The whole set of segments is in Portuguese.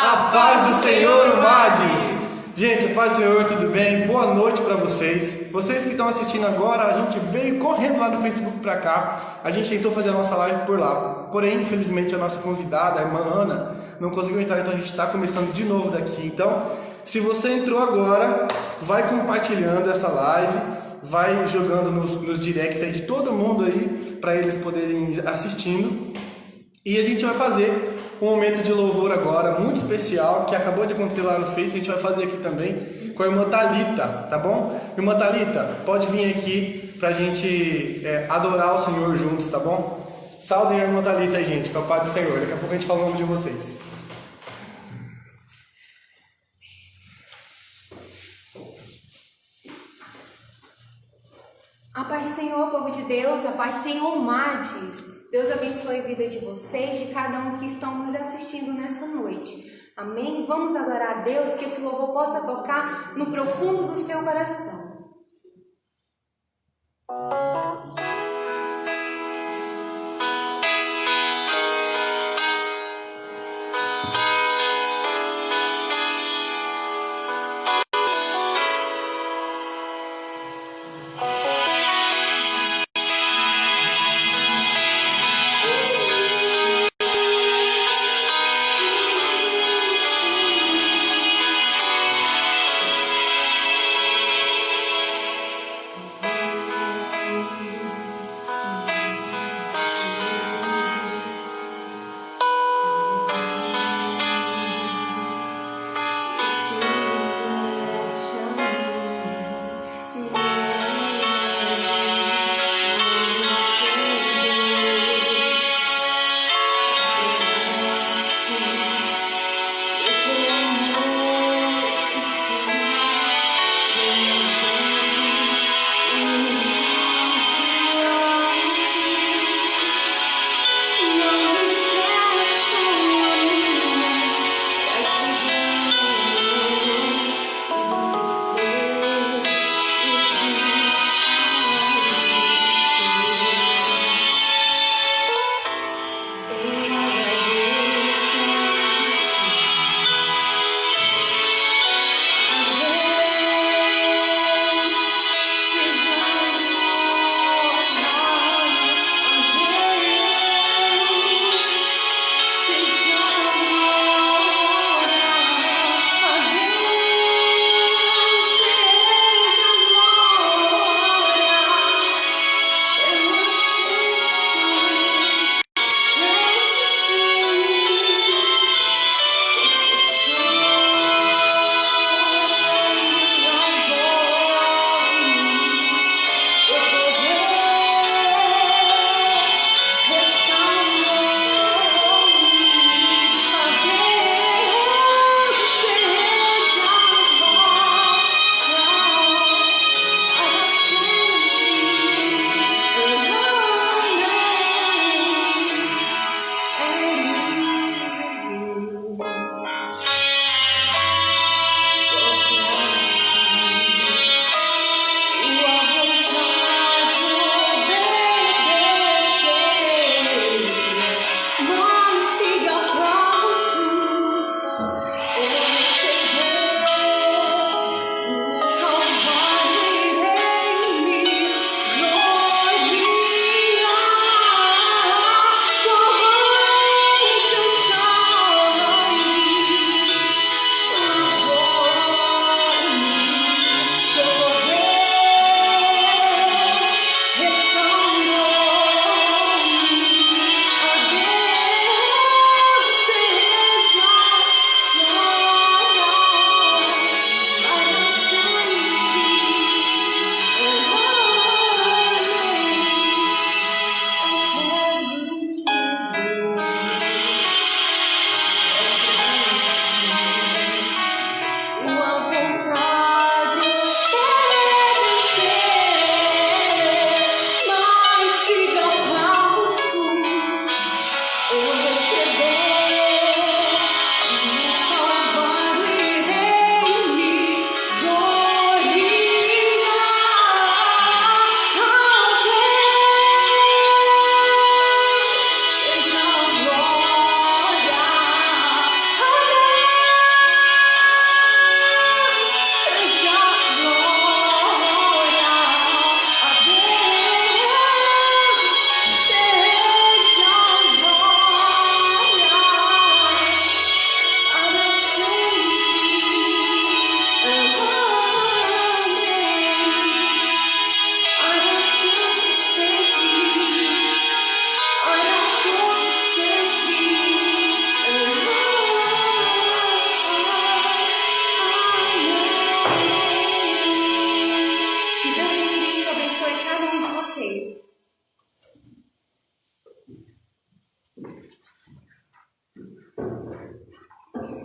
A paz do Senhor, Mades! Gente, a paz do Senhor, tudo bem? Boa noite para vocês. Vocês que estão assistindo agora, a gente veio correndo lá no Facebook para cá. A gente tentou fazer a nossa live por lá. Porém, infelizmente, a nossa convidada, a irmã Ana, não conseguiu entrar, então a gente está começando de novo daqui. Então, se você entrou agora, vai compartilhando essa live, vai jogando nos directs aí de todo mundo aí, para eles poderem ir assistindo. E a gente vai fazer um momento de louvor agora, muito especial, que acabou de acontecer lá no Face, a gente vai fazer aqui também, com a irmã Thalita, tá bom? Irmã Thalita, pode vir aqui pra gente adorar o Senhor juntos, tá bom? Saudem a irmã Thalita aí, gente, com a paz do Senhor. Daqui a pouco a gente fala o nome de vocês. A paz do Senhor, povo de Deus, a paz do Senhor, Mades. Deus abençoe a vida de vocês, de cada um que estão nos assistindo nessa noite. Amém? Vamos adorar a Deus, que esse louvor possa tocar no profundo do seu coração.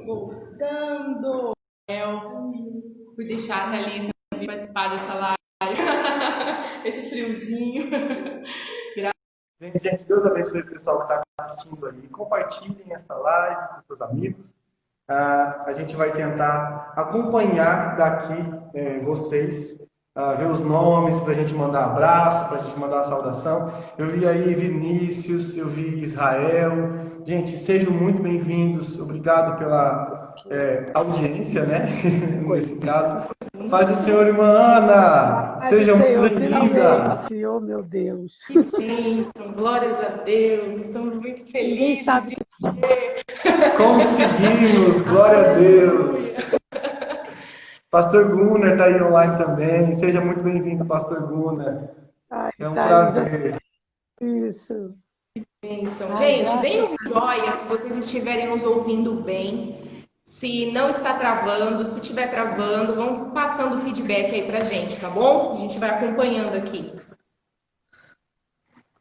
voltando. Fui deixar a Thalita também participar dessa live. Esse friozinho. Gente, Deus abençoe o pessoal que está assistindo aí. Compartilhem essa live com seus amigos. A gente vai tentar acompanhar daqui vocês, ver os nomes para a gente mandar abraço, para a gente mandar saudação. Eu vi aí Vinícius, eu vi Israel. Gente, sejam muito bem-vindos. Obrigado pela audiência, né? Nesse caso. Faz o senhor, irmã Ana. Seja muito bem-vinda. Oh, meu Deus. Que bênção, glórias a Deus. Estamos muito felizes de ver. Conseguimos, glória a Deus. Pastor Gunnar está aí online também. Seja muito bem-vindo, Pastor Gunnar. É um prazer. Isso. Bênção. Gente, deem um joia se vocês estiverem nos ouvindo bem. Se não está travando, se estiver travando, vão passando o feedback aí pra gente, tá bom? A gente vai acompanhando aqui.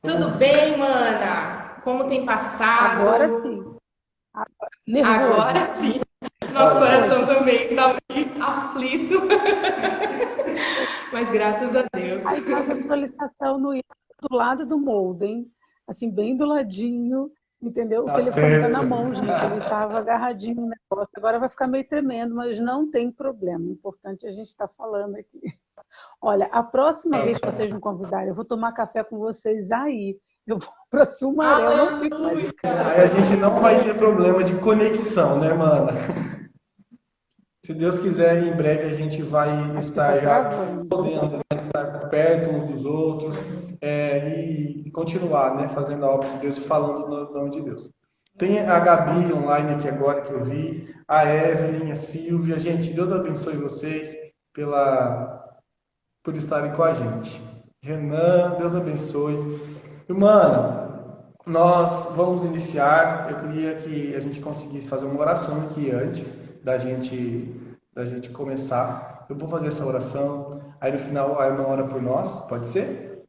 Tudo bem, mana? Como tem passado? Agora sim. Agora sim. Nosso coração também estava aflito. Mas graças a Deus. Aí a visualização no do lado do molde, assim, bem do ladinho. Entendeu? Tá O telefone está certo. na mão, gente. Ele estava agarradinho no negócio. Agora vai ficar meio tremendo, mas não tem problema. O importante é a gente estar falando aqui. Olha, a próxima vez que vocês me convidarem, eu vou tomar café com vocês aí. Eu vou para Sumaré, eu não fico mais em casa. Aí a gente não vai ter problema de conexão, né, mana? Se Deus quiser, em breve a gente vai estar já podendo, né, estar perto uns dos outros e continuar, né, fazendo a obra de Deus e falando no nome de Deus. Tem a Gabi online aqui agora que eu vi, a Evelyn, a Silvia. Gente, Deus abençoe vocês por estarem com a gente. Renan, Deus abençoe. Irmã, nós vamos iniciar. Eu queria que a gente conseguisse fazer uma oração aqui antes da gente começar. Eu vou fazer essa oração, aí no final a irmã ora por nós, pode ser?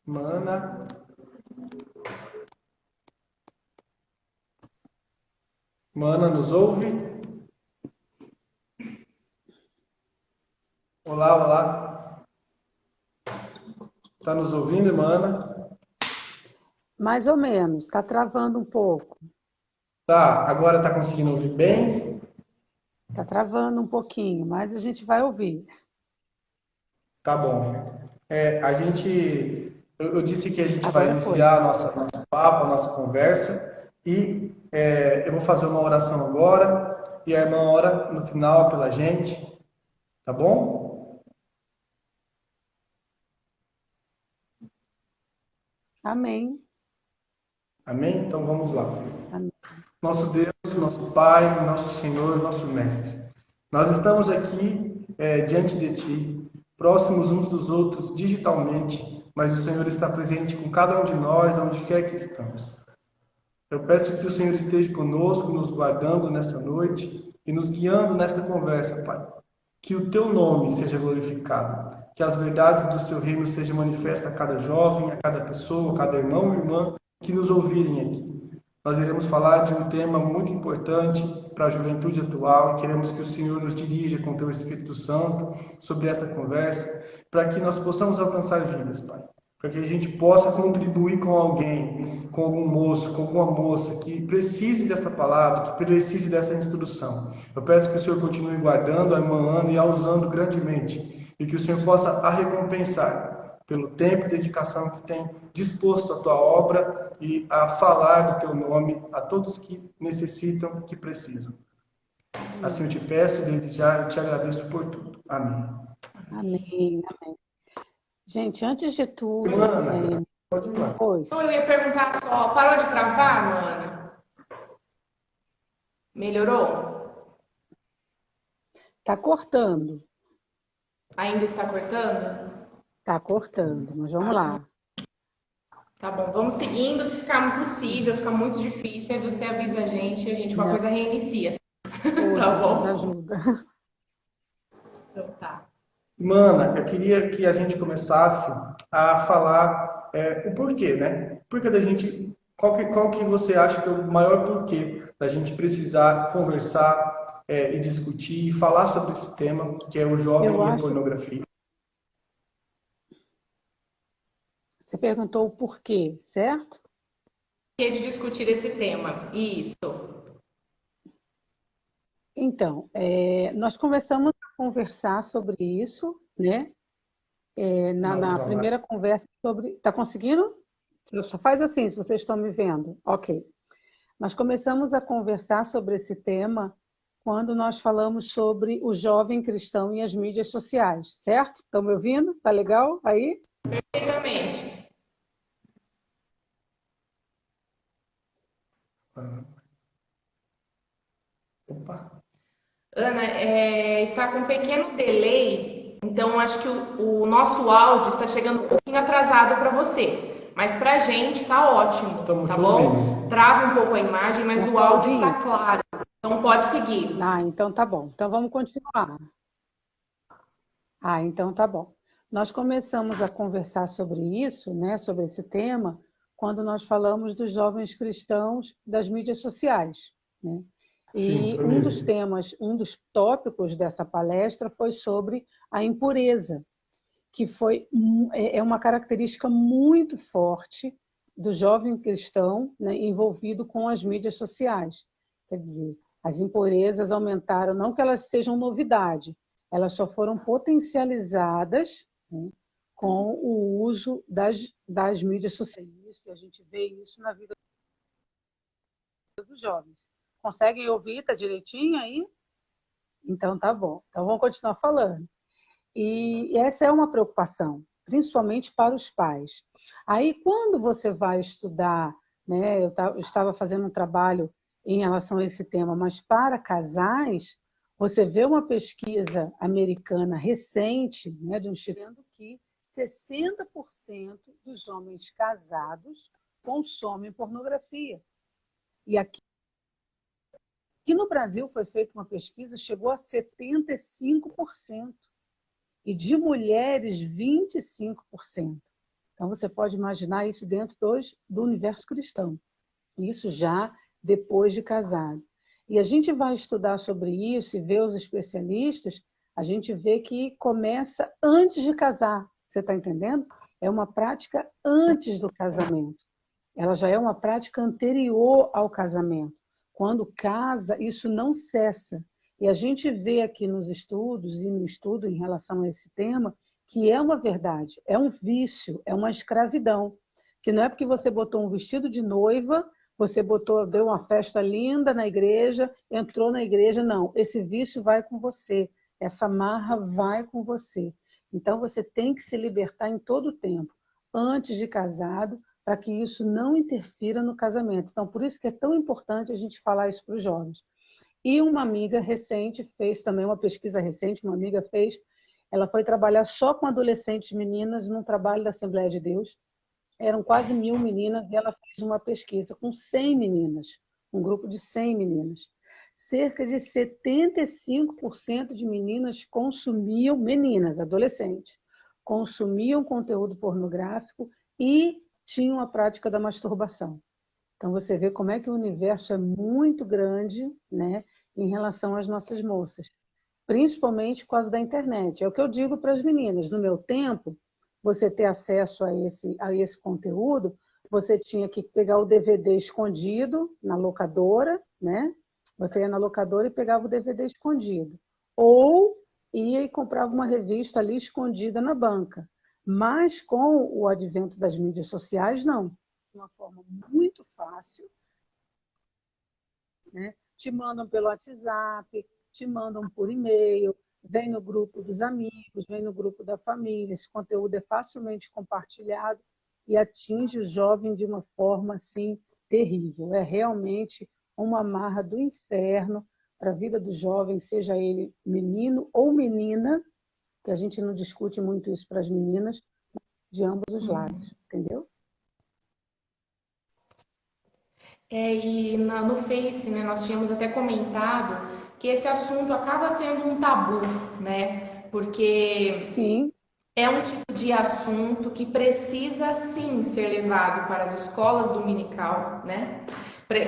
Mana. Mana, nos ouve? Olá, olá. Tá nos ouvindo, mana? Mais ou menos, está travando um pouco. Tá, agora tá conseguindo ouvir bem? Está travando um pouquinho, mas a gente vai ouvir. Tá bom. Eu disse que a gente Agora vai iniciar nosso papo, a nossa conversa, e eu vou fazer uma oração agora, e a irmã ora no final pela gente, tá bom? Amém. Amém? Então vamos lá. Amém. Nosso Deus, nosso Pai, nosso Senhor, nosso Mestre, nós estamos aqui diante de Ti, próximos uns dos outros digitalmente, mas o Senhor está presente com cada um de nós, onde quer que estamos. Eu peço que o Senhor esteja conosco, nos guardando nessa noite e nos guiando nesta conversa, Pai. Que o Teu nome seja glorificado, que as verdades do Seu reino sejam manifestas a cada jovem, a cada pessoa, a cada irmão e irmã que nos ouvirem aqui. Nós iremos falar de um tema muito importante para a juventude atual e queremos que o Senhor nos dirija com o Teu Espírito Santo sobre esta conversa, para que nós possamos alcançar vidas, Pai. Para que a gente possa contribuir com alguém, com algum moço, com alguma moça que precise desta palavra, que precise dessa instrução. Eu peço que o Senhor continue guardando a irmã Ana e a usando grandemente, e que o Senhor possa a recompensar pelo tempo e dedicação que tem disposto à tua obra e a falar do teu nome a todos que necessitam e que precisam. Assim eu te peço, desde já, eu te agradeço por tudo. Amém. Amém. Amém. Gente, antes de tudo... Ana, pode ir lá. Pois, Então, eu ia perguntar só, parou de travar, mana? Melhorou? tá cortando. Ainda está cortando? Tá cortando, mas vamos lá. Tá bom, vamos seguindo. Se ficar impossível, ficar muito difícil, aí você avisa a gente qualquer coisa reinicia. Oi, Tá bom? Deus ajuda. Então tá. Mana, eu queria que a gente começasse a falar o porquê, né? Porquê da gente, qual que você acha que é o maior porquê da gente precisar conversar e discutir e falar sobre esse tema, que é o Eu jovem e a acho, pornografia? você perguntou o porquê, certo? De discutir esse tema. Isso. Então, nós começamos a conversar sobre isso, né? Na Na outra live. primeira conversa sobre. Tá conseguindo? Só faz assim, se vocês estão me vendo. Ok. Nós começamos a conversar sobre esse tema quando nós falamos sobre o jovem cristão e as mídias sociais, certo? Estão me ouvindo? Tá legal aí? Perfeitamente. Opa. Ana, está com um pequeno delay, então acho que o nosso áudio está chegando um pouquinho atrasado para você, mas para a gente está ótimo, Estamos tá te bom? ouvindo. Trava um pouco a imagem, mas Dá o para áudio ouvir? está claro, então pode seguir. Ah, então tá bom. Então vamos continuar. Ah, então tá bom. Nós começamos a conversar sobre isso, né, sobre esse tema, quando nós falamos dos jovens cristãos das mídias sociais, né? Sim, E foi um dos mesmo. temas, um dos tópicos dessa palestra foi sobre a impureza, que é uma característica muito forte do jovem cristão, né, envolvido com as mídias sociais. Quer dizer, as impurezas aumentaram, não que elas sejam novidade, elas só foram potencializadas, né, com o uso das mídias sociais. Isso, a gente vê isso na vida dos jovens. Conseguem ouvir? Tá direitinho aí? Então tá bom. Então vamos continuar falando. E essa é uma preocupação, principalmente para os pais. Aí, quando você vai estudar, né, eu estava fazendo um trabalho em relação a esse tema, mas para casais, você vê uma pesquisa americana recente, né, de um instituto, que 60% dos homens casados consomem pornografia. E aqui no Brasil foi feita uma pesquisa, chegou a 75%. E de mulheres, 25%. Então, você pode imaginar isso dentro do universo cristão. Isso já depois de casado. E a gente vai estudar sobre isso e ver os especialistas, a gente vê que começa antes de casar. Você está entendendo? É uma prática antes do casamento. Ela já é uma prática anterior ao casamento. Quando casa, isso não cessa. E a gente vê aqui nos estudos e no estudo em relação a esse tema que é uma verdade, é um vício, é uma escravidão. Que não é porque você botou um vestido de noiva, você deu uma festa linda na igreja, entrou na igreja, não. Esse vício vai com você, essa marra vai com você. Então você tem que se libertar em todo o tempo, antes de casado, para que isso não interfira no casamento. Então, por isso que é tão importante a gente falar isso para os jovens. E uma amiga recente fez também uma pesquisa recente, uma amiga fez, ela foi trabalhar só com adolescentes meninas num trabalho da Assembleia de Deus. Eram quase 1.000 meninas e ela fez uma pesquisa com 100 meninas, um grupo de 100 meninas. Cerca de 75% de meninas consumiam, meninas, adolescentes, consumiam conteúdo pornográfico e tinham a prática da masturbação. Então, você vê como é que o universo é muito grande, né, em relação às nossas moças, principalmente por causa da internet. É o que eu digo para as meninas. No meu tempo, você ter acesso a esse conteúdo, você tinha que pegar o DVD escondido na locadora, né? Você ia na locadora e pegava o DVD escondido. Ou ia e comprava uma revista ali escondida na banca. Mas com o advento das mídias sociais, não. De uma forma muito fácil, né? Te mandam pelo WhatsApp, te mandam por e-mail, vem no grupo dos amigos, vem no grupo da família. Esse conteúdo é facilmente compartilhado e atinge o jovem de uma forma assim terrível. É realmente uma marra do inferno para a vida do jovem, seja ele menino ou menina, que a gente não discute muito isso para as meninas, de ambos os lados, entendeu? E no Face, né, nós tínhamos até comentado que esse assunto acaba sendo um tabu, né? Porque Sim, é um tipo de assunto que precisa sim ser levado para as escolas dominical, né?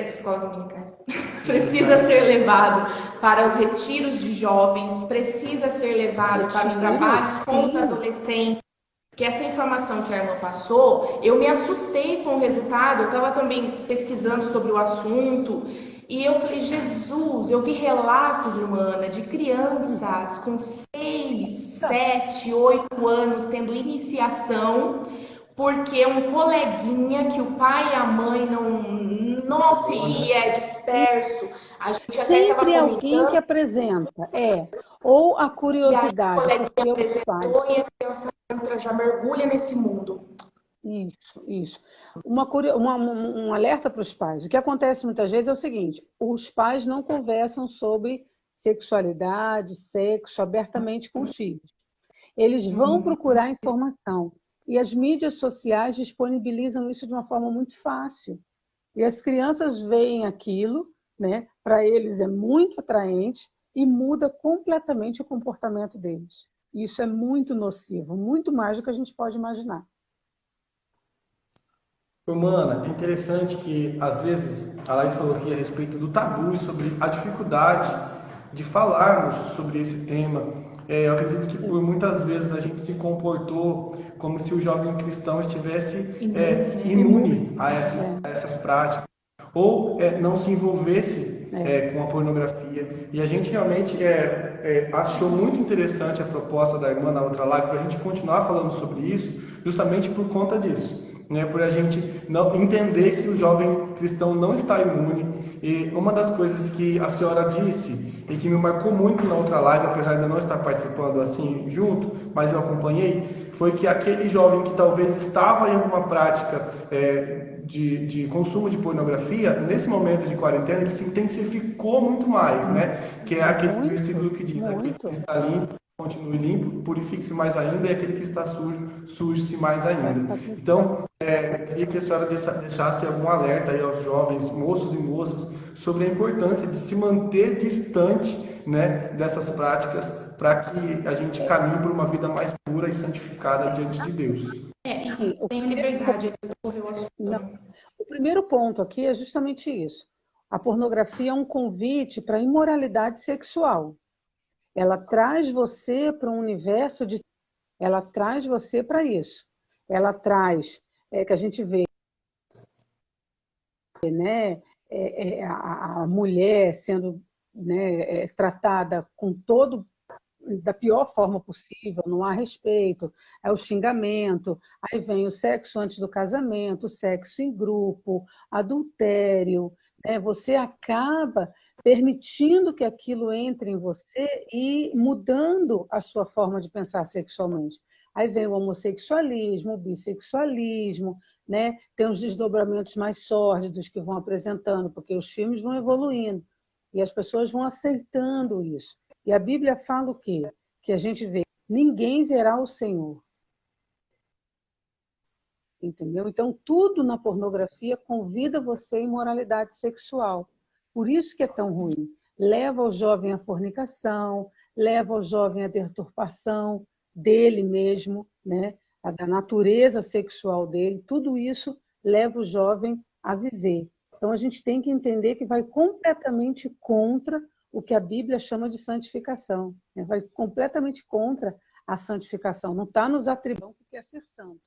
Escolas dominicais. Precisa ser levado para os retiros de jovens, precisa ser levado para os trabalhos com os sim. adolescentes. Que essa informação que a irmã passou, eu me assustei com o resultado. Eu estava também pesquisando sobre o assunto e eu falei, Jesus, eu vi relatos, irmã Ana, de crianças com 6, 7, 8 anos tendo iniciação, porque um coleguinha que o pai e a mãe não auxilia, é disperso. A gente até estava Sempre alguém que comentando, apresenta, ou a e aí o curiosidade, coleguinha porque os pais. apresentou e a criança entra, já mergulha nesse mundo. Isso, isso. Um alerta para os pais. O que acontece muitas vezes é o seguinte: os pais não conversam sobre sexualidade, sexo abertamente com os filhos. Eles vão procurar informação. E as mídias sociais disponibilizam isso de uma forma muito fácil. E as crianças veem aquilo, né? Para eles é muito atraente e muda completamente o comportamento deles. Isso é muito nocivo, muito mais do que a gente pode imaginar. Humana, é interessante que, às vezes, a Laís falou aqui a respeito do tabu e sobre a dificuldade de falarmos sobre esse tema. Eu acredito que, por muitas vezes, a gente se comportou como se o jovem cristão estivesse imune a essas práticas, ou não se envolvesse com a pornografia. E a gente realmente achou muito interessante a proposta da irmã na outra live, para a gente continuar falando sobre isso, justamente por conta disso. Né, por a gente não entender que o jovem cristão não está imune. E uma das coisas que a senhora disse e que me marcou muito na outra live, apesar de eu não estar participando assim junto, mas eu acompanhei, foi que aquele jovem que talvez estava em alguma prática de consumo de pornografia, nesse momento de quarentena, ele se intensificou muito mais, né? Que é aquele versículo que diz: aquele que está limpo continue limpo, purifique-se mais ainda, e aquele que está sujo, suje-se mais ainda. Então, eu queria que a senhora deixasse algum alerta aí aos jovens, moços e moças, sobre a importância de se manter distante, né, dessas práticas, para que a gente caminhe por uma vida mais pura e santificada diante de Deus. Tem liberdade de escorrer o assunto. Não. O primeiro ponto aqui é justamente isso. A pornografia é um convite para a imoralidade sexual. Ela traz você para um universo de... Ela traz você para isso. Ela traz, que a gente vê, né, a mulher sendo, né, tratada com todo da pior forma possível, não há respeito, é o xingamento, aí vem o sexo antes do casamento, o sexo em grupo, adultério, né? Você acaba permitindo que aquilo entre em você e mudando a sua forma de pensar sexualmente. Aí vem o homossexualismo, o bissexualismo, né? Tem os desdobramentos mais sórdidos que vão apresentando, porque os filmes vão evoluindo e as pessoas vão aceitando isso. E a Bíblia fala o quê? Que a gente vê, ninguém verá o Senhor. Entendeu? Então, tudo na pornografia convida você à imoralidade sexual. Por isso que é tão ruim. Leva o jovem à fornicação, leva o jovem à deturpação dele mesmo, né? Da natureza sexual dele. Tudo isso leva o jovem a viver. Então, a gente tem que entender que vai completamente contra o que a Bíblia chama de santificação. Vai completamente contra a santificação. Não está nos atributos que é ser santo.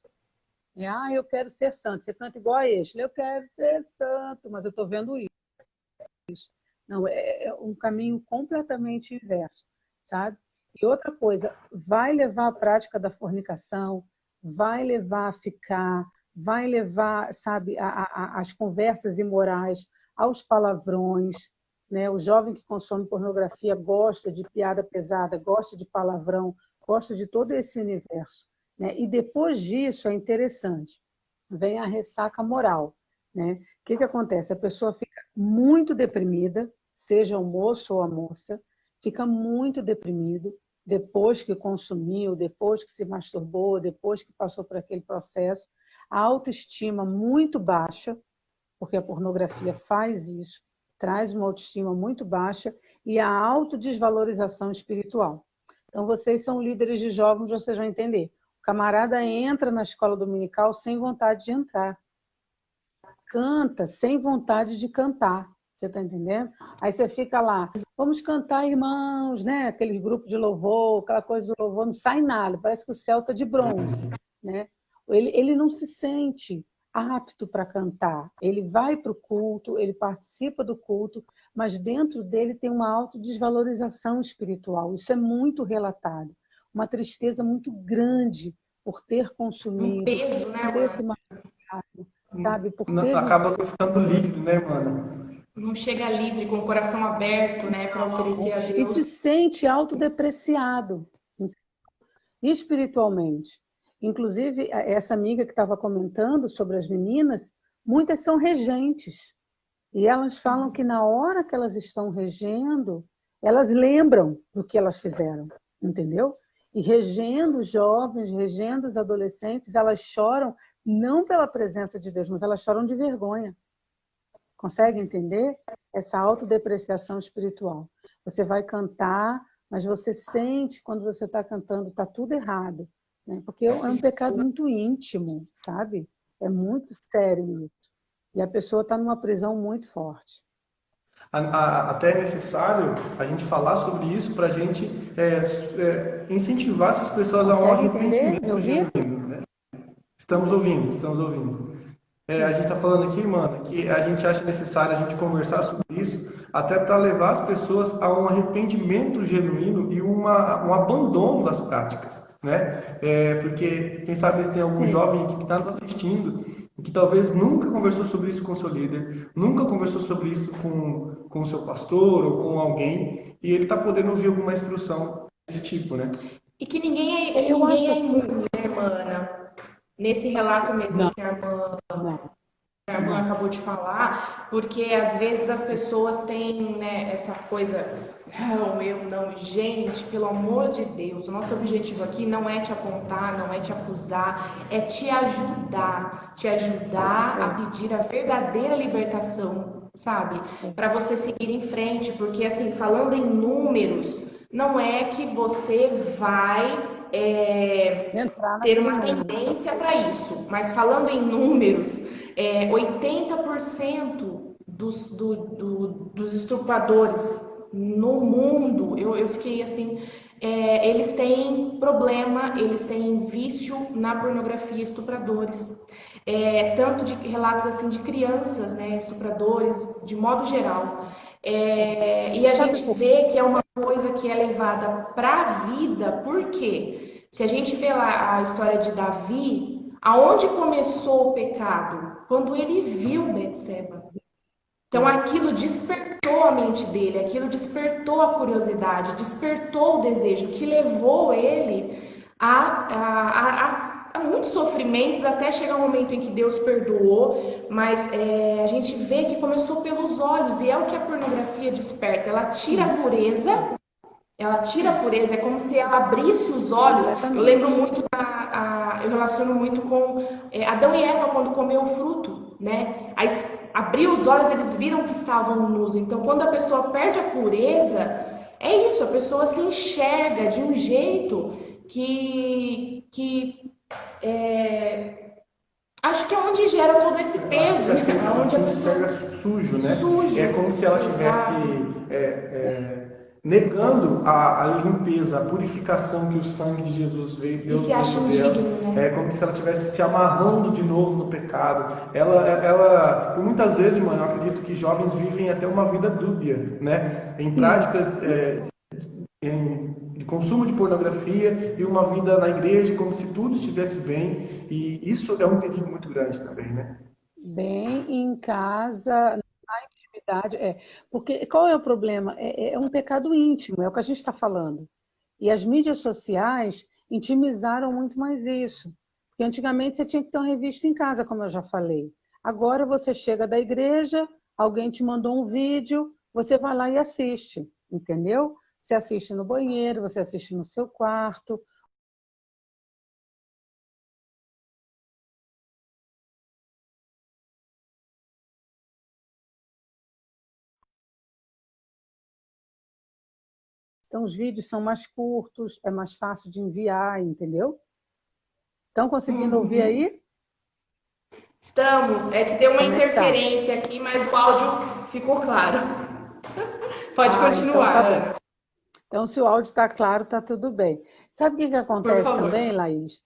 Eu quero ser santo. Você canta igual a este. Eu quero ser santo, mas eu estou vendo isso. Não, é um caminho completamente inverso, sabe? E outra coisa, vai levar à prática da fornicação, vai levar a ficar, vai levar, sabe, às conversas imorais, aos palavrões, né? O jovem que consome pornografia gosta de piada pesada, gosta de palavrão, gosta de todo esse universo, né? E depois disso, é interessante, vem a ressaca moral, né? O que acontece? A pessoa fica muito deprimida, seja o moço ou a moça, fica muito deprimido depois que consumiu, depois que se masturbou, depois que passou por aquele processo, a autoestima muito baixa, porque a pornografia faz isso, traz uma autoestima muito baixa e a autodesvalorização espiritual. Então, vocês são líderes de jovens, vocês vão entender. O camarada entra na escola dominical sem vontade de entrar. Canta sem vontade de cantar. Você está entendendo? Aí você fica lá, vamos cantar, irmãos, né? Aquele grupo de louvor, aquela coisa do louvor, não sai nada, parece que o céu está de bronze, né? Ele não se sente apto para cantar. Ele vai para o culto, ele participa do culto, mas dentro dele tem uma autodesvalorização espiritual. Isso é muito relatado. Uma tristeza muito grande por ter Um consumido, peso, né, por ter se mano? machucado, sabe? Por ter Acaba estando livre, né, mano? Não chega livre, com o coração aberto, né, para oferecer a e se Deus. sente autodepreciado espiritualmente. Inclusive, essa amiga que estava comentando sobre as meninas, muitas são regentes. E elas falam que na hora que elas estão regendo, elas lembram do que elas fizeram, entendeu? E regendo os jovens, regendo os adolescentes, elas choram não pela presença de Deus, mas elas choram de vergonha. Consegue entender? Essa autodepreciação espiritual. Você vai cantar, mas você sente quando você está cantando, está tudo errado. Né? Porque é um pecado muito íntimo, sabe? É muito sério isso. E a pessoa está numa prisão muito forte. Até é necessário a gente falar sobre isso para a gente incentivar essas pessoas a um Consegue entender? Me arrependimento ouvir? genuíno, né? Estamos ouvindo, estamos ouvindo. A gente está falando aqui, mano, que a gente acha necessário a gente conversar sobre isso, até para levar as pessoas a um arrependimento genuíno e um abandono das práticas, né? Porque, quem sabe, se tem algum Sim. jovem aqui que está nos assistindo, que talvez nunca conversou sobre isso com seu líder, nunca conversou sobre isso com o seu pastor ou com alguém, e ele está podendo ouvir alguma instrução desse tipo, né? E que ninguém é, Eu ninguém acho é imune, né, mana? Nesse relato mesmo não, que a irmã não. acabou de falar, porque às vezes as pessoas têm, né, essa coisa, não, eu não, gente, pelo amor de Deus, o nosso objetivo aqui não é te apontar, não é te acusar, é te ajudar a pedir a verdadeira libertação, sabe? Para você seguir em frente, porque assim, falando em números, não é que você vai ter uma tendência para isso, mas falando em números, 80% dos estupradores no mundo, eu fiquei assim, eles têm problema, eles têm vício na pornografia, estupradores. Tanto de relatos assim de crianças, né, estupradores, de modo geral. E a gente vê que é uma coisa que é levada para a vida, por quê? Se a gente vê lá a história de Davi, aonde começou o pecado? Quando ele viu Betseba. Então aquilo despertou a mente dele, aquilo despertou a curiosidade, despertou o desejo, que levou ele a muitos sofrimentos, até chegar um momento em que Deus perdoou, mas a gente vê que começou pelos olhos, e é o que a pornografia desperta, ela tira a pureza, é como se ela abrisse os olhos. Eu lembro muito eu relaciono muito com Adão e Eva quando comeu o fruto, né? Abriu os olhos, eles viram que estavam nus. Então, quando a pessoa perde a pureza, é isso, a pessoa se enxerga de um jeito que acho que é onde gera todo esse peso, né? Onde a pessoa sujo, né? Sujo, É como se ela estivesse negando a limpeza, a purificação que o sangue de Jesus veio, e Deus se acha deu dela. indigno, né? É como se ela estivesse se amarrando de novo no pecado. Por muitas vezes, mano, eu acredito que jovens vivem até uma vida dúbia, né? Em práticas de consumo de pornografia e uma vida na igreja como se tudo estivesse bem, e isso é um perigo muito grande também, né? Bem em casa, na intimidade. Porque qual é o problema? É um pecado íntimo, é o que a gente está falando. E as mídias sociais intimizaram muito mais isso. Porque antigamente você tinha que ter uma revista em casa, como eu já falei. Agora você chega da igreja, alguém te mandou um vídeo, você vai lá e assiste, entendeu? Você assiste no banheiro, você assiste no seu quarto. Então, os vídeos são mais curtos, é mais fácil de enviar, entendeu? Estão conseguindo ouvir aí? Estamos. É que deu uma Como é que tá? interferência aqui, mas o áudio ficou claro. Pode Então continuar, tá bom. Ana. Então, se o áudio está claro, está tudo bem. Sabe o que Por acontece favor. também, Laís?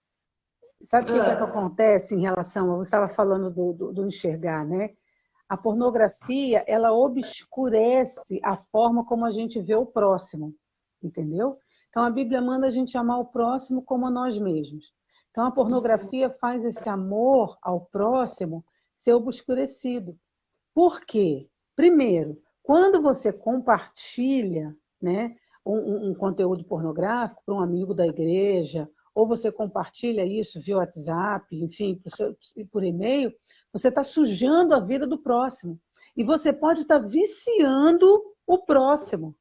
Sabe o que acontece em relação... Você estava falando do enxergar, né? A pornografia, ela obscurece a forma como a gente vê o próximo, entendeu? Então, a Bíblia manda a gente amar o próximo como a nós mesmos. Então, a pornografia faz esse amor ao próximo ser obscurecido. Por quê? Primeiro, quando você compartilha, né, um conteúdo pornográfico para um amigo da igreja, ou você compartilha isso via WhatsApp, enfim, por e-mail, você está sujando a vida do próximo. E você pode estar viciando o próximo.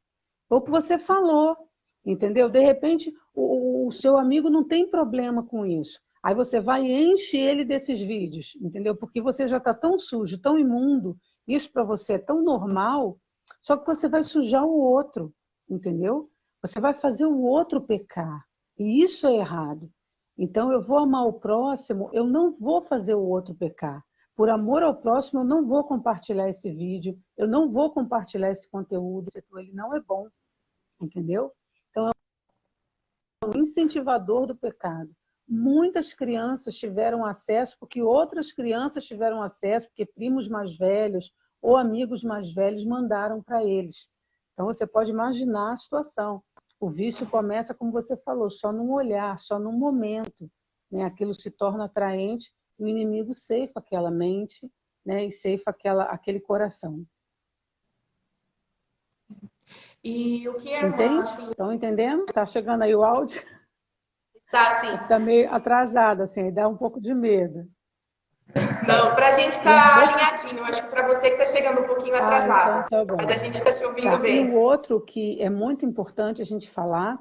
Foi o que você falou, entendeu? De repente, o seu amigo não tem problema com isso. Aí você vai e enche ele desses vídeos, entendeu? Porque você já está tão sujo, tão imundo, isso para você é tão normal, só que você vai sujar o outro, entendeu? Você vai fazer o outro pecar. E isso é errado. Então, eu vou amar o próximo, eu não vou fazer o outro pecar. Por amor ao próximo, eu não vou compartilhar esse vídeo, eu não vou compartilhar esse conteúdo, ele não é bom, entendeu? Então, é um incentivador do pecado. Muitas crianças tiveram acesso, porque outras crianças tiveram acesso, porque primos mais velhos ou amigos mais velhos mandaram para eles. Então, você pode imaginar a situação. O vício começa, como você falou, só num olhar, só num momento, né? Aquilo se torna atraente, e o inimigo ceifa aquela mente, né? E ceifa aquele coração. E o que é, Entende? assim, Estão entendendo? Está chegando aí o áudio? tá assim? Está meio atrasado, assim, dá um pouco de medo. Não, pra gente tá alinhadinho. Acho que pra você que tá chegando um pouquinho atrasado. Então tá bom. Mas a gente tá te ouvindo Tá. E bem. o outro que é muito importante a gente falar,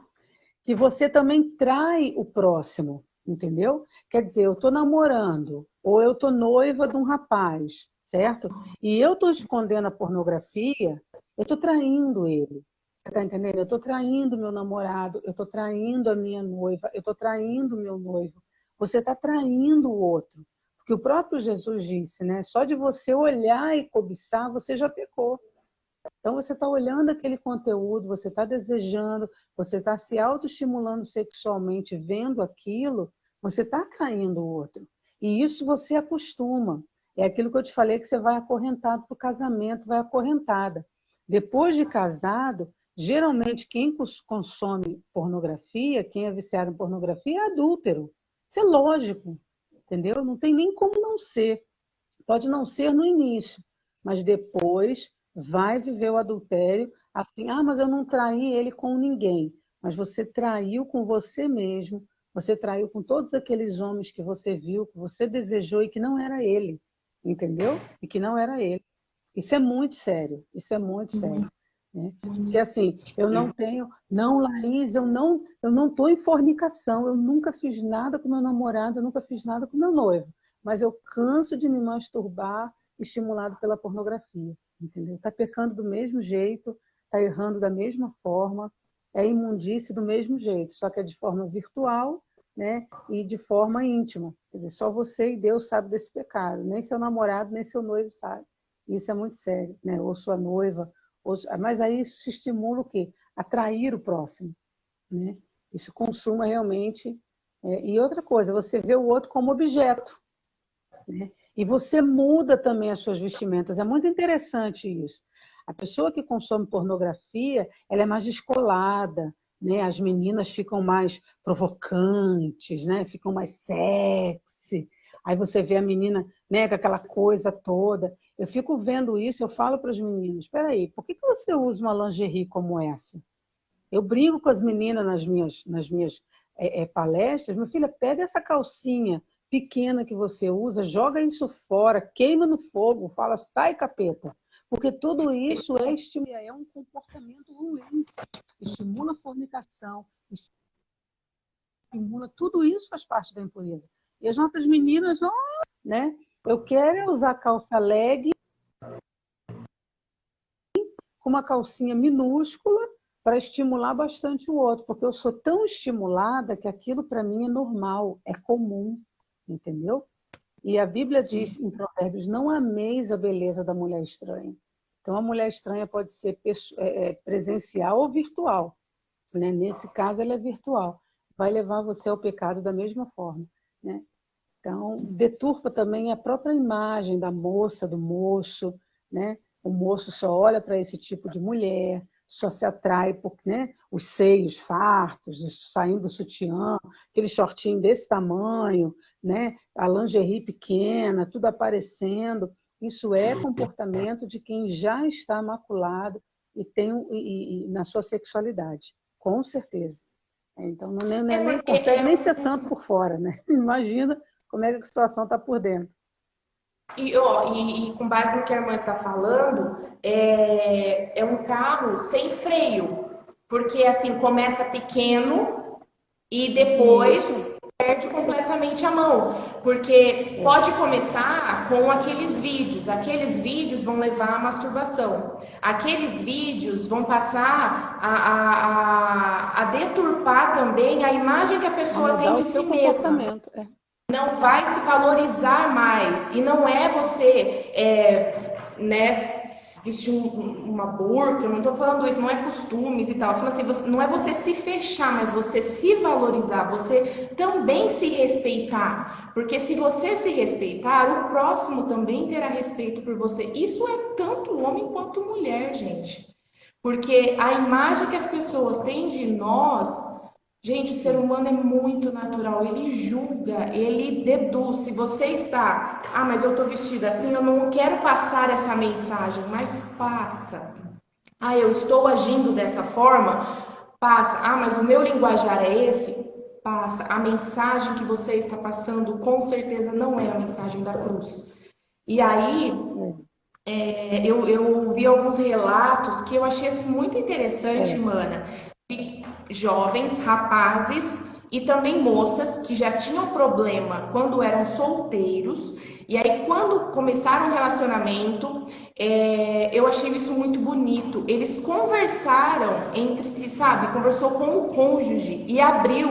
que você também trai o próximo, entendeu? Quer dizer, eu estou namorando, ou eu estou noiva de um rapaz, certo? E eu estou escondendo a pornografia, eu estou traindo ele. Você está entendendo? Eu estou traindo meu namorado, eu estou traindo a minha noiva, eu estou traindo o meu noivo. Você está traindo o outro. Porque o próprio Jesus disse, né? Só de você olhar e cobiçar, você já pecou. Então, você está olhando aquele conteúdo, você está desejando, você está se autoestimulando sexualmente, vendo aquilo, você está traindo o outro. E isso você acostuma. É aquilo que eu te falei, que você vai acorrentado para o casamento, vai acorrentada. Depois de casado, geralmente quem consome pornografia, quem é viciado em pornografia, é adúltero. Isso é lógico, entendeu? Não tem nem como não ser. Pode não ser no início, mas depois vai viver o adultério assim, mas eu não traí ele com ninguém. Mas você traiu com você mesmo, você traiu com todos aqueles homens que você viu, que você desejou e que não era ele, entendeu? E que não era ele. Isso é muito sério, isso é muito sério. Né? Se assim, eu não tenho, não, Laís, eu não estou em fornicação, eu nunca fiz nada com meu namorado, eu nunca fiz nada com meu noivo, mas eu canso de me masturbar estimulado pela pornografia, entendeu? Está pecando do mesmo jeito, está errando da mesma forma, é imundície do mesmo jeito, só que é de forma virtual, né? E de forma íntima. Quer dizer, só você e Deus sabe desse pecado, nem seu namorado, nem seu noivo sabe. Isso é muito sério, né? Ou sua noiva, mas aí isso estimula o quê? Atrair o próximo, né? Isso consuma realmente. E outra coisa, você vê o outro como objeto, né? E você muda também as suas vestimentas. É muito interessante isso. A pessoa que consome pornografia, ela é mais descolada, né? As meninas ficam mais provocantes, né? Ficam mais sexy. Aí você vê a menina, né, com aquela coisa toda. Eu fico vendo isso, eu falo para os meninos, espera aí, por que você usa uma lingerie como essa? Eu brinco com as meninas nas minhas palestras, minha filha, pega essa calcinha pequena que você usa, joga isso fora, queima no fogo, fala, sai capeta. Porque tudo isso é um comportamento ruim, estimula a fornicação, estimula, tudo isso faz parte da impureza. E as nossas meninas, né? Eu quero usar calça leg com uma calcinha minúscula para estimular bastante o outro, porque eu sou tão estimulada que aquilo para mim é normal, é comum, entendeu? E a Bíblia diz em Provérbios, não ameis a beleza da mulher estranha. Então, a mulher estranha pode ser presencial ou virtual, né? Nesse caso, ela é virtual. Vai levar você ao pecado da mesma forma, né? Então, deturpa também a própria imagem da moça, do moço, né? O moço só olha para esse tipo de mulher, só se atrai por, né, os seios fartos, saindo do sutiã, aquele shortinho desse tamanho, né? A lingerie pequena, tudo aparecendo. Isso é comportamento de quem já está maculado e tem na sua sexualidade, com certeza. Então, nem consegue nem ser santo por fora, né? Imagina como é que a situação está por dentro. E com base no que a irmã está falando, é um carro sem freio, porque assim começa pequeno e depois perde completamente a mão, porque pode começar com aqueles vídeos vão levar à masturbação, aqueles vídeos vão passar a deturpar também a imagem que a pessoa tem de si mesma. Não vai se valorizar mais. E não é você né, vestir uma burca, eu não estou falando isso, não é costumes e tal. Eu falo assim, não é você se fechar, mas você se valorizar, você também se respeitar. Porque se você se respeitar, o próximo também terá respeito por você. Isso é tanto homem quanto mulher, gente. Porque a imagem que as pessoas têm de nós... Gente, o ser humano é muito natural, ele julga, ele deduz. Se você está, mas eu estou vestida assim, eu não quero passar essa mensagem, mas passa. Eu estou agindo dessa forma, passa. Mas o meu linguajar é esse, passa. A mensagem que você está passando, com certeza, não é a mensagem da cruz. E aí, eu ouvi alguns relatos que eu achei muito interessante, Mana. Jovens, rapazes e também moças que já tinham problema quando eram solteiros, e aí quando começaram um relacionamento, eu achei isso muito bonito. Eles conversaram entre si, sabe? Conversou com o cônjuge e abriu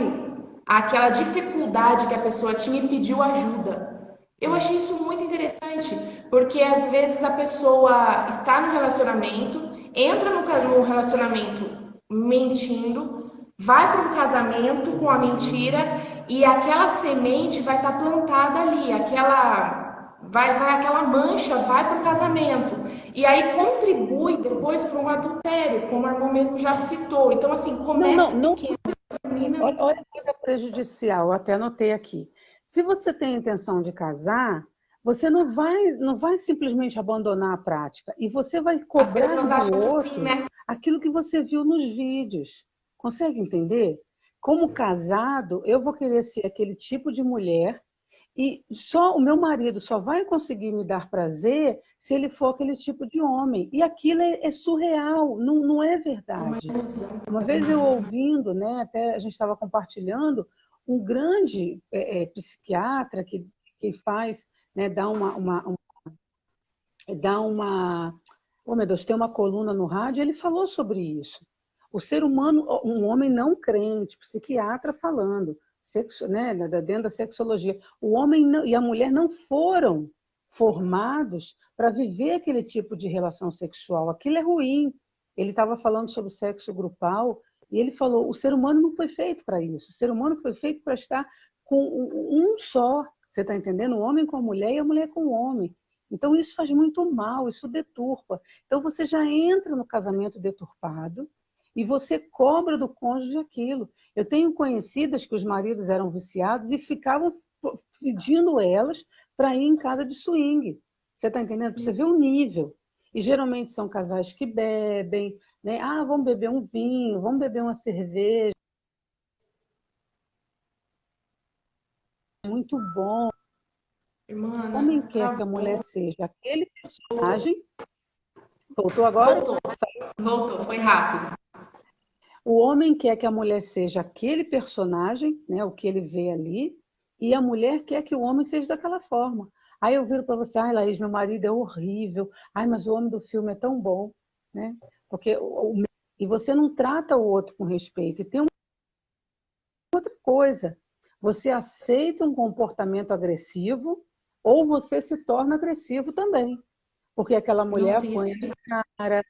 aquela dificuldade que a pessoa tinha e pediu ajuda. Eu achei isso muito interessante, porque às vezes a pessoa está no relacionamento, entra no relacionamento mentindo, vai para um casamento com a mentira e aquela semente vai estar plantada ali, aquela mancha vai para o casamento e aí contribui depois para um adultério, como a irmã mesmo já citou. Então assim, começa pequeno, termina... Olha a coisa prejudicial, eu até anotei aqui. Se você tem a intenção de casar, você não vai simplesmente abandonar a prática e você vai cobrar do outro assim, né? Aquilo que você viu nos vídeos. Consegue entender? Como casado, eu vou querer ser aquele tipo de mulher e só o meu marido só vai conseguir me dar prazer se ele for aquele tipo de homem. E aquilo é surreal, não é verdade. Uma vez eu ouvindo, né, até a gente estava compartilhando, um grande psiquiatra que faz, né, oh meu Deus, tem uma coluna no rádio, ele falou sobre isso. O ser humano, um homem não crente, psiquiatra falando, né, dentro da sexologia, o homem e a mulher não foram formados para viver aquele tipo de relação sexual. Aquilo é ruim. Ele estava falando sobre sexo grupal e ele falou, o ser humano não foi feito para isso. O ser humano foi feito para estar com um só. Você está entendendo? O homem com a mulher e a mulher com o homem. Então isso faz muito mal, isso deturpa. Então você já entra no casamento deturpado e você cobra do cônjuge aquilo. Eu tenho conhecidas que os maridos eram viciados e ficavam pedindo elas para ir em casa de swing. Você está entendendo? Para você ver o nível. E geralmente são casais que bebem, né? Vamos beber um vinho, vamos beber uma cerveja. Muito bom. Irmã, o homem quer que a mulher seja aquele personagem. Voltou agora? Voltou, foi rápido. O homem quer que a mulher seja aquele personagem, né, o que ele vê ali, e a mulher quer que o homem seja daquela forma. Aí eu viro para você, meu marido é horrível, mas o homem do filme é tão bom, né? Porque o e você não trata o outro com respeito. E tem uma outra coisa, você aceita um comportamento agressivo ou você se torna agressivo também. Porque aquela mulher Nossa, isso apanha de cara,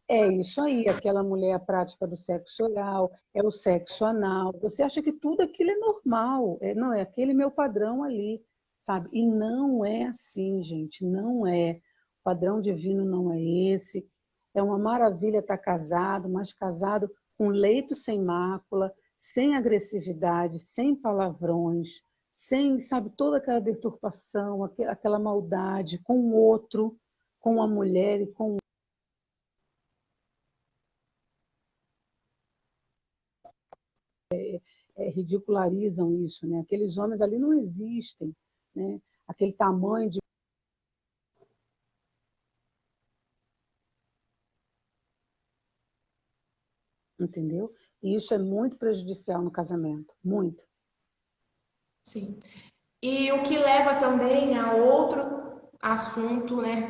é isso aí, aquela mulher é a prática do sexo oral, é o sexo anal. Você acha que tudo aquilo é normal, não é aquele meu padrão ali, sabe? E não é assim, gente, não é. O padrão divino não é esse. É uma maravilha estar casado, mas casado com leito sem mácula, sem agressividade, sem palavrões, sem, sabe, toda aquela deturpação, aquela maldade com o outro, com a mulher e com ridicularizam isso, né? Aqueles homens ali não existem, né? Aquele tamanho de, entendeu? E isso é muito prejudicial no casamento, muito. sim. E o que leva também a outro assunto, né?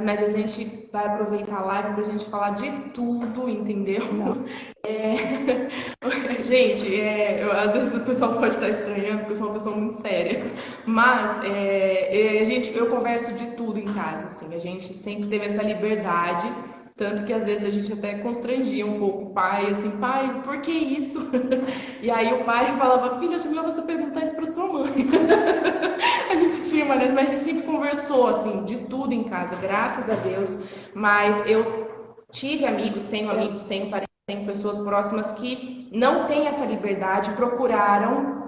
Mas a gente vai aproveitar a live para a gente falar de tudo, entendeu? Não. Gente, às vezes o pessoal pode estar estranhando, porque eu sou uma pessoa muito séria. Mas eu converso de tudo em casa, assim. A gente sempre teve essa liberdade. Tanto que às vezes a gente até constrangia um pouco o pai, assim, pai, por que isso? E aí o pai falava, filha, acho melhor você perguntar isso pra sua mãe. A gente tinha uma dessas, mas a gente sempre conversou, assim, de tudo em casa, graças a Deus. Mas eu tive amigos, tenho parentes, tenho pessoas próximas que não têm essa liberdade, procuraram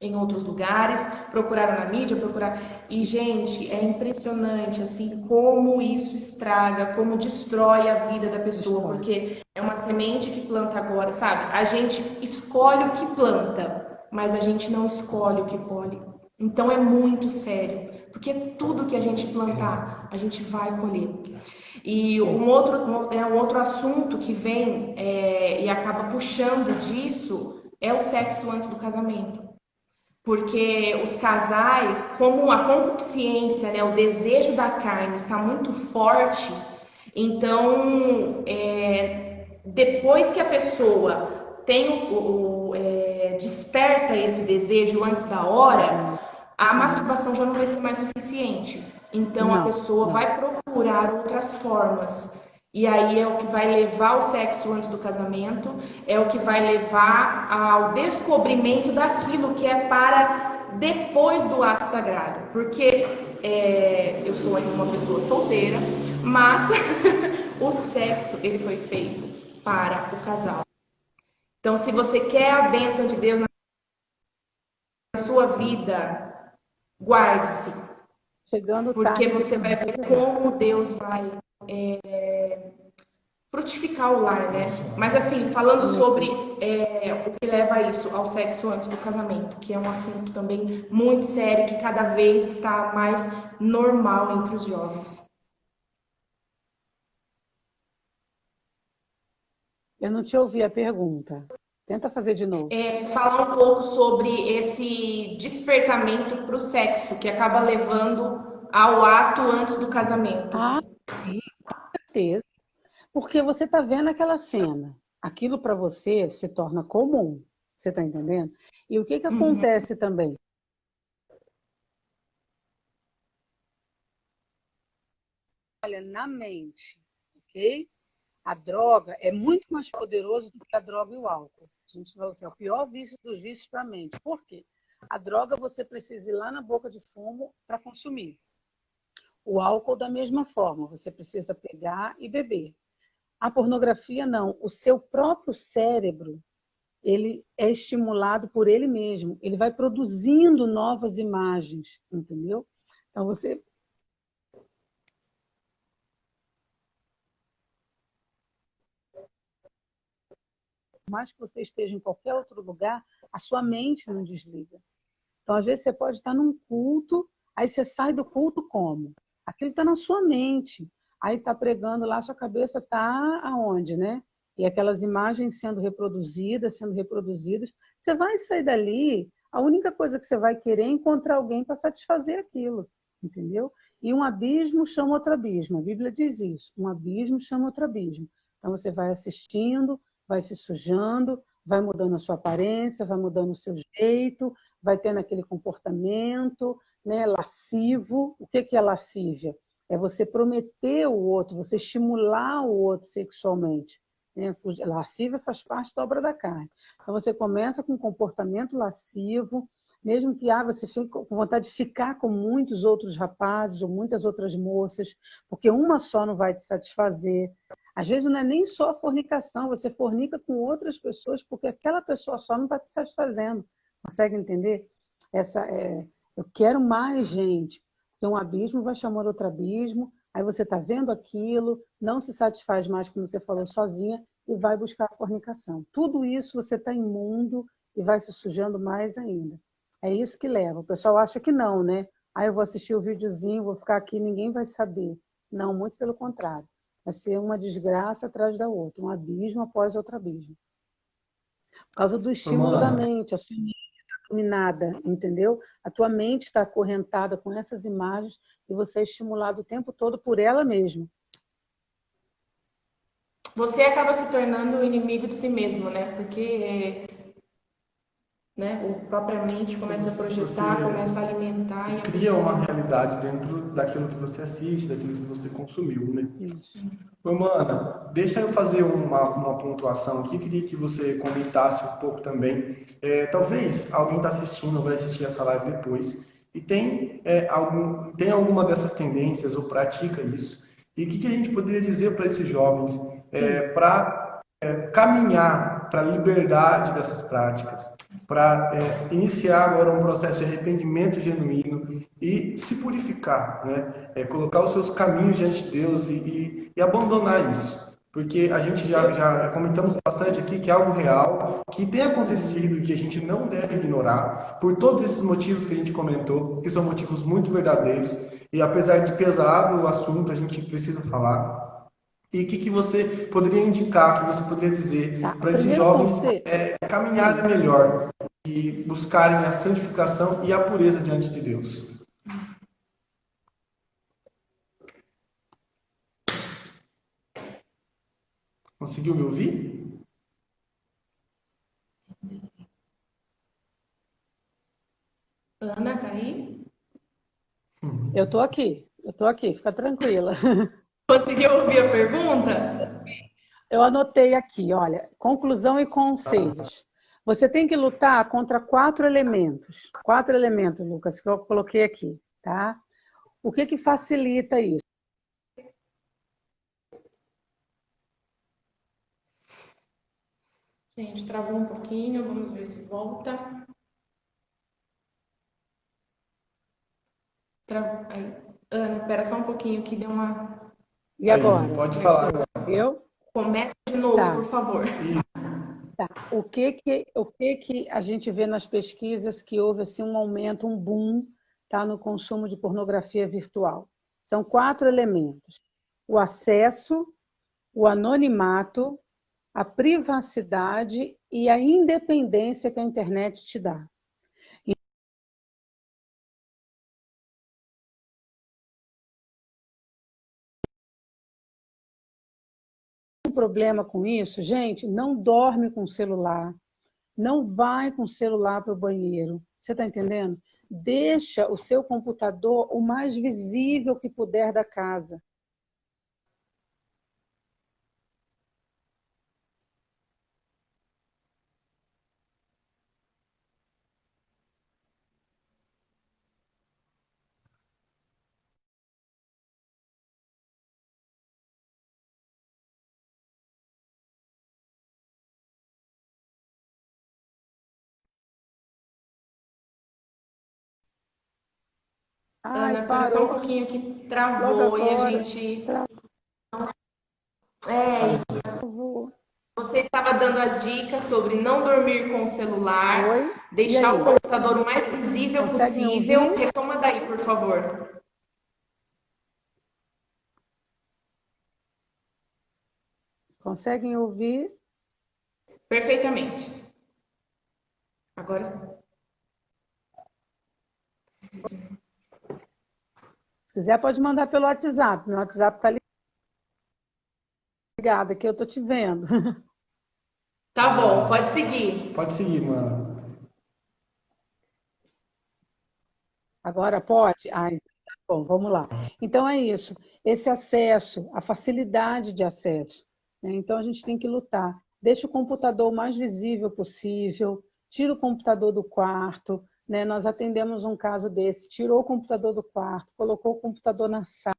em outros lugares, procuraram na mídia, procuraram. E, gente, é impressionante, assim, como isso estraga, como destrói a vida da pessoa, porque é uma semente que planta agora, sabe? A gente escolhe o que planta, mas a gente não escolhe o que colhe. Então é muito sério, porque tudo que a gente plantar, a gente vai colher. E um outro assunto que vem e acaba puxando disso é o sexo antes do casamento. Porque os casais, como a concupiscência, né, o desejo da carne está muito forte, então depois que a pessoa tem desperta esse desejo antes da hora, a masturbação já não vai ser mais suficiente. Então a pessoa vai procurar outras formas. E aí é o que vai levar ao sexo antes do casamento, é o que vai levar ao descobrimento daquilo que é para depois do ato sagrado. Porque eu sou ainda uma pessoa solteira, mas o sexo ele foi feito para o casal. Então, se você quer a bênção de Deus na sua vida, guarde-se. Porque você vai ver como Deus vai frutificar o lar, né? Mas assim, falando sobre o que leva a isso, ao sexo antes do casamento, que é um assunto também muito sério, que cada vez está mais normal entre os jovens. Eu não te ouvi a pergunta. Tenta fazer de novo. Falar um pouco sobre esse despertamento para o sexo, que acaba levando ao ato antes do casamento. Ah, sim, com certeza. Porque você está vendo aquela cena. Aquilo para você se torna comum. Você está entendendo? E o que acontece também? Olha, na mente, ok? A droga é muito mais poderoso do que a droga e o álcool. A gente fala assim, é o pior vício dos vícios para a mente. Por quê? A droga você precisa ir lá na boca de fumo para consumir. O álcool da mesma forma, você precisa pegar e beber. A pornografia não. O seu próprio cérebro, ele é estimulado por ele mesmo. Ele vai produzindo novas imagens, entendeu? Então você... Por mais que você esteja em qualquer outro lugar, a sua mente não desliga. Então, às vezes, você pode estar num culto, aí você sai do culto como? Aquilo está na sua mente. Aí está pregando lá, sua cabeça está aonde, né? E aquelas imagens sendo reproduzidas. Você vai sair dali, a única coisa que você vai querer é encontrar alguém para satisfazer aquilo, entendeu? E um abismo chama outro abismo. A Bíblia diz isso, um abismo chama outro abismo. Então você vai assistindo, vai se sujando, vai mudando a sua aparência, vai mudando o seu jeito, vai tendo aquele comportamento, né, lascivo. O que é lascívia? É você prometer o outro, você estimular o outro sexualmente. Né? Lascívia faz parte da obra da carne. Então você começa com um comportamento lascivo, mesmo que você fique com vontade de ficar com muitos outros rapazes ou muitas outras moças, porque uma só não vai te satisfazer. Às vezes não é nem só a fornicação, você fornica com outras pessoas porque aquela pessoa só não está te satisfazendo. Consegue entender? Eu quero mais gente. Porque um abismo vai chamar outro abismo, aí você está vendo aquilo, não se satisfaz mais, como você falou, sozinha, e vai buscar a fornicação. Tudo isso você está imundo e vai se sujando mais ainda. É isso que leva. O pessoal acha que não, né? Aí eu vou assistir o videozinho, vou ficar aqui, ninguém vai saber. Não, muito pelo contrário. Vai ser uma desgraça atrás da outra, um abismo após outro abismo. Por causa do estímulo da mente, a sua mente está dominada, entendeu? A tua mente está acorrentada com essas imagens e você é estimulado o tempo todo por ela mesma. Você acaba se tornando o inimigo de si mesmo, né? Porque né, o própria mente começa a projetar, começa a alimentar. Você cria uma realidade dentro daquilo que você assiste, daquilo que você consumiu, né? Isso. Mana, deixa eu fazer uma pontuação aqui. Eu queria que você comentasse um pouco também. Talvez alguém está assistindo, vai assistir essa live depois, e tem alguma dessas tendências ou pratica isso. E o que a gente poderia dizer para esses jovens para caminhar para a liberdade dessas práticas, para iniciar agora um processo de arrependimento genuíno e se purificar, né? Colocar os seus caminhos diante de Deus e abandonar isso. Porque a gente já comentamos bastante aqui que é algo real, que tem acontecido e que a gente não deve ignorar, por todos esses motivos que a gente comentou, que são motivos muito verdadeiros, e apesar de pesado o assunto, a gente precisa falar. E o que você poderia indicar, que você poderia dizer para esses jovens caminharem melhor e buscarem a santificação e a pureza diante de Deus? Conseguiu me ouvir? Ana, tá aí? Eu tô aqui, fica tranquila. Conseguiu ouvir a pergunta? Eu anotei aqui, olha, conclusão e conselhos. Você tem que lutar contra 4 elementos. 4 elementos, Lucas, que eu coloquei aqui, tá? O que facilita isso? Gente, travou um pouquinho, vamos ver se volta. Aí. Ana, espera só um pouquinho que deu uma... E agora? Pode falar. Eu? Começa de novo, por favor. Tá. O que a gente vê nas pesquisas que houve assim, um aumento, um boom, tá, no consumo de pornografia virtual? São 4 elementos. O acesso, o anonimato, a privacidade e a independência que a internet te dá. Um problema com isso, gente, não dorme com o celular, não vai com o celular para o banheiro. Você está entendendo? Deixa o seu computador o mais visível que puder da casa. Ana, espera só um pouquinho que travou e a gente... Você estava dando as dicas sobre não dormir com o celular, deixar o computador o mais visível possível. Retoma daí, por favor. Conseguem ouvir? Perfeitamente. Agora sim. Se quiser, pode mandar pelo WhatsApp. Meu WhatsApp está Obrigada, que eu tô te vendo. Tá bom, pode seguir. Pode seguir, mano. Agora pode? Ai, tá bom, vamos lá. Então é isso. Esse acesso, a facilidade de acesso, né? Então a gente tem que lutar. Deixa o computador o mais visível possível, tira o computador do quarto, né? Nós atendemos um caso desse, tirou o computador do quarto, colocou o computador na sala.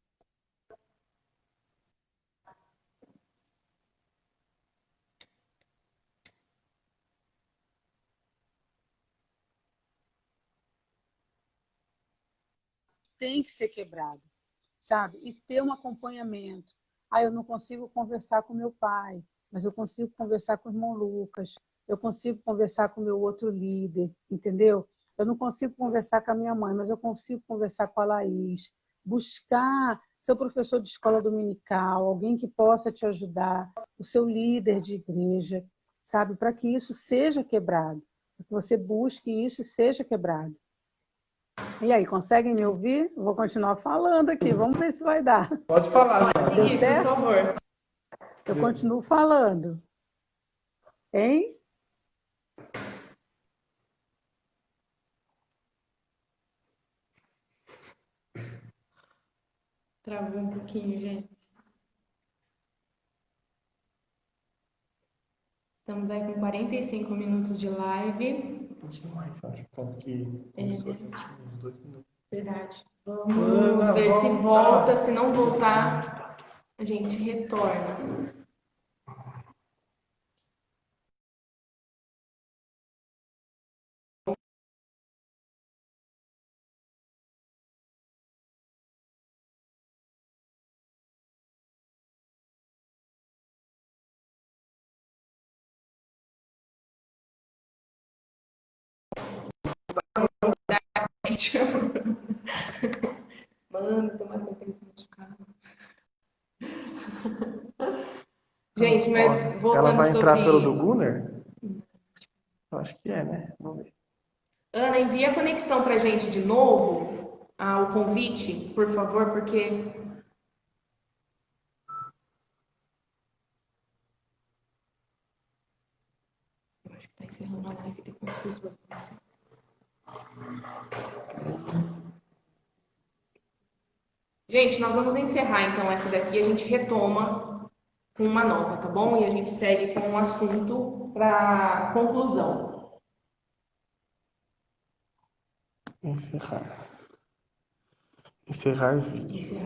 Tem que ser quebrado, sabe? E ter um acompanhamento. Ah, eu não consigo conversar com meu pai, mas eu consigo conversar com o irmão Lucas, eu consigo conversar com o meu outro líder, entendeu? Eu não consigo conversar com a minha mãe, mas eu consigo conversar com a Laís. Buscar seu professor de escola dominical, alguém que possa te ajudar, o seu líder de igreja, sabe? Para que isso seja quebrado, para que você busque isso e seja quebrado. E aí, conseguem me ouvir? Vou continuar falando aqui, vamos ver se vai dar. Pode falar, Pode mano. Deu seguir, por certo? favor. Eu continuo falando. Hein? Travou um pouquinho, gente. Estamos aí com 45 minutos de live. Um pouquinho mais, acho. Tanto que começou a gente uns 2 minutos. Verdade. Vamos ver se volta. Se não voltar, a gente retorna. Mano, tomara que eu tenha se machucado. Gente, mas Ela voltando vai entrar pelo do sobre... Gunner? Eu acho que é, né? Vamos ver. Ana, envia a conexão pra gente de novo, o convite, por favor, porque... Eu acho que tá encerrando a live, tem quantas pessoas começam? Gente, nós vamos encerrar então essa daqui, a gente retoma com uma nova, tá bom? E a gente segue com o assunto para conclusão. Encerrar. Encerrar vídeo.